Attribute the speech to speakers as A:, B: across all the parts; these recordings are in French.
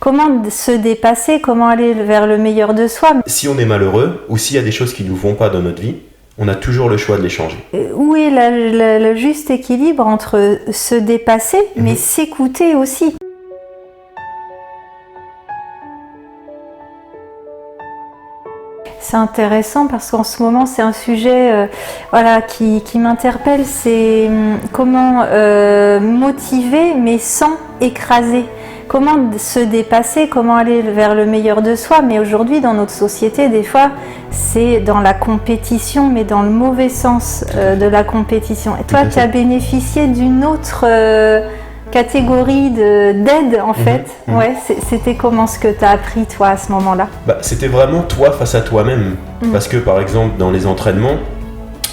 A: comment se dépasser, comment aller vers le meilleur de soi.
B: Si on est malheureux ou s'il y a des choses qui ne nous vont pas dans notre vie, on a toujours le choix de les changer.
A: Où est le juste équilibre entre se dépasser, mais s'écouter aussi? C'est intéressant parce qu'en ce moment, c'est un sujet qui m'interpelle, c'est comment motiver mais sans écraser. Comment se dépasser, comment aller vers le meilleur de soi. Mais aujourd'hui, dans notre société, des fois, c'est dans la compétition, mais dans le mauvais sens de la compétition. Et toi, tu as bénéficié d'une autre catégorie d'aide, en fait. Ouais, c'était comment ce que tu as appris, toi, à ce moment-là?
B: C'était vraiment toi face à toi-même. Parce que, par exemple, dans les entraînements,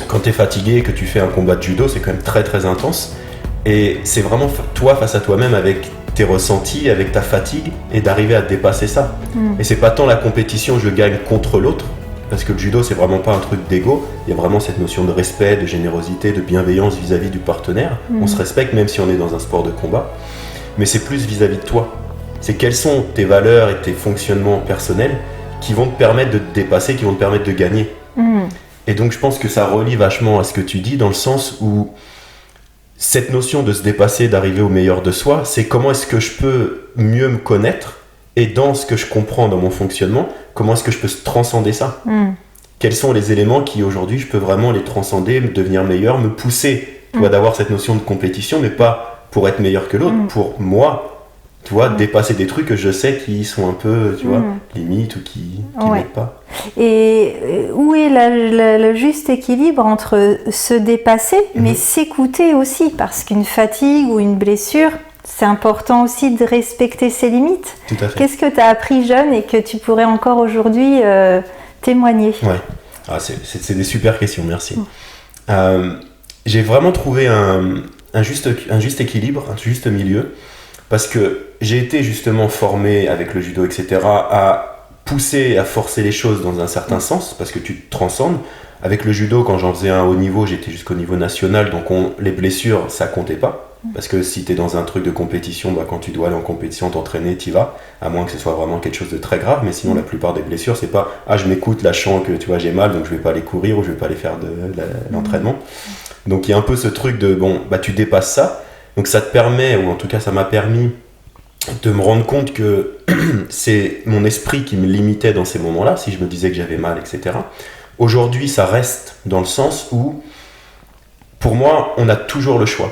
B: quand tu es fatigué et que tu fais un combat de judo, c'est quand même très, très intense. Et c'est vraiment toi face à toi-même avec tes ressentis, avec ta fatigue, et d'arriver à dépasser ça. Et c'est pas tant la compétition, je gagne contre l'autre, parce que le judo, c'est vraiment pas un truc d'ego. Il y a vraiment cette notion de respect, de générosité, de bienveillance vis-à-vis du partenaire. On se respecte même si on est dans un sport de combat. Mais c'est plus vis-à-vis de toi. C'est quelles sont tes valeurs et tes fonctionnements personnels qui vont te permettre de te dépasser, qui vont te permettre de gagner. Et donc je pense que ça relie vachement à ce que tu dis, dans le sens où cette notion de se dépasser, d'arriver au meilleur de soi, c'est comment est-ce que je peux mieux me connaître, et dans ce que je comprends dans mon fonctionnement, comment est-ce que je peux transcender ça. Quels sont les éléments qui aujourd'hui je peux vraiment les transcender, devenir meilleur, me pousser, tu vois, d'avoir cette notion de compétition, mais pas pour être meilleur que l'autre, pour moi, tu vois, dépasser des trucs que je sais qui sont un peu, tu vois, limites ou qui m'aident pas.
A: Et où est le juste équilibre entre se dépasser, mais s'écouter aussi, parce qu'une fatigue ou une blessure, c'est important aussi de respecter ses limites.
B: Tout à fait.
A: Qu'est-ce que tu as appris jeune et que tu pourrais encore aujourd'hui témoigner?
B: Ouais, c'est des super questions, merci. J'ai vraiment trouvé un juste équilibre, un juste milieu, parce que j'ai été justement formé avec le judo, etc., à pousser, à forcer les choses dans un certain sens, parce que tu te transcendes. Avec le judo, quand j'en faisais un haut niveau, j'étais jusqu'au niveau national, donc les blessures, ça comptait pas. Parce que si tu es dans un truc de compétition, quand tu dois aller en compétition, t'entraîner, t'y vas, à moins que ce soit vraiment quelque chose de très grave. Mais sinon, la plupart des blessures, c'est pas « Ah, je m'écoute, là, je sens que tu vois, j'ai mal, donc je vais pas aller courir ou je vais pas aller faire de l'entraînement. » Donc il y a un peu ce truc de tu dépasses ça. Donc ça te permet, ou en tout cas ça m'a permis de me rendre compte que c'est mon esprit qui me limitait dans ces moments-là, si je me disais que j'avais mal, etc. Aujourd'hui, ça reste dans le sens où, pour moi, on a toujours le choix.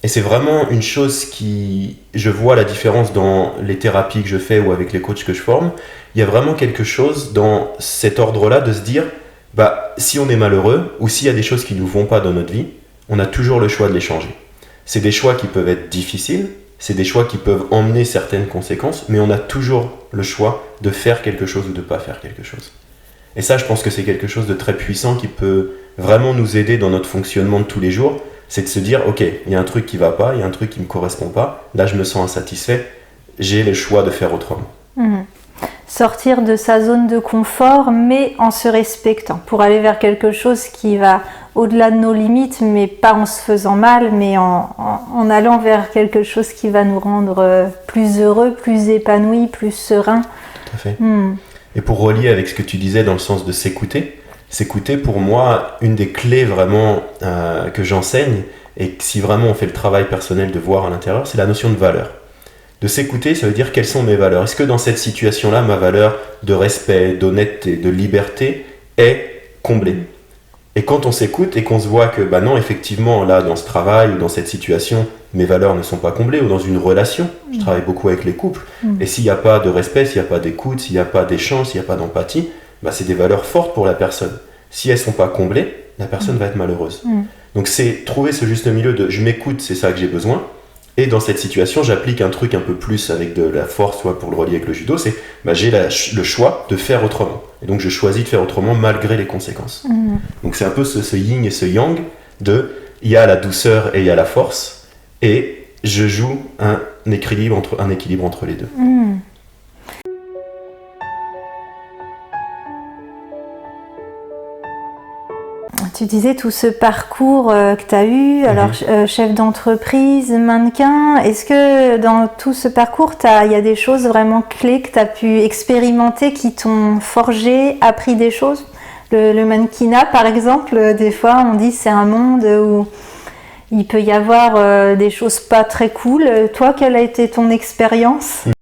B: Et c'est vraiment une chose qui, je vois la différence dans les thérapies que je fais ou avec les coachs que je forme. Il y a vraiment quelque chose dans cet ordre-là de se dire, si on est malheureux ou s'il y a des choses qui ne nous vont pas dans notre vie, on a toujours le choix de les changer. C'est des choix qui peuvent être difficiles, c'est des choix qui peuvent emmener certaines conséquences, mais on a toujours le choix de faire quelque chose ou de ne pas faire quelque chose. Et ça, je pense que c'est quelque chose de très puissant qui peut vraiment nous aider dans notre fonctionnement de tous les jours. C'est de se dire, ok, il y a un truc qui ne va pas, il y a un truc qui ne me correspond pas, là je me sens insatisfait, j'ai le choix de faire autrement.
A: Sortir de sa zone de confort, mais en se respectant, pour aller vers quelque chose qui va au-delà de nos limites, mais pas en se faisant mal, mais en allant vers quelque chose qui va nous rendre plus heureux, plus épanouis, plus sereins.
B: Tout à fait. Et pour relier avec ce que tu disais dans le sens de s'écouter pour moi, une des clés vraiment que j'enseigne, et si vraiment on fait le travail personnel de voir à l'intérieur, c'est la notion de valeur. De s'écouter, ça veut dire quelles sont mes valeurs. Est-ce que dans cette situation-là, ma valeur de respect, d'honnêteté, de liberté est comblée? Et quand on s'écoute et qu'on se voit que non, effectivement, là, dans ce travail ou dans cette situation, mes valeurs ne sont pas comblées, ou dans une relation, je travaille beaucoup avec les couples, et s'il n'y a pas de respect, s'il n'y a pas d'écoute, s'il n'y a pas d'échange, s'il n'y a pas d'empathie, c'est des valeurs fortes pour la personne. Si elles ne sont pas comblées, la personne va être malheureuse. Donc c'est trouver ce juste milieu de je m'écoute, c'est ça que j'ai besoin. Et dans cette situation, j'applique un truc un peu plus avec de la force, soit pour le relier avec le judo, c'est j'ai le choix de faire autrement. Et donc je choisis de faire autrement malgré les conséquences. Donc c'est un peu ce yin et ce yang de il y a la douceur et il y a la force, et je joue un équilibre entre les deux.
A: Tu disais tout ce parcours que tu as eu, alors chef d'entreprise, mannequin, est-ce que dans tout ce parcours, il y a des choses vraiment clés que tu as pu expérimenter qui t'ont forgé, appris des choses? Le mannequinat, par exemple, des fois on dit c'est un monde où il peut y avoir des choses pas très cool. Toi, quelle a été ton expérience?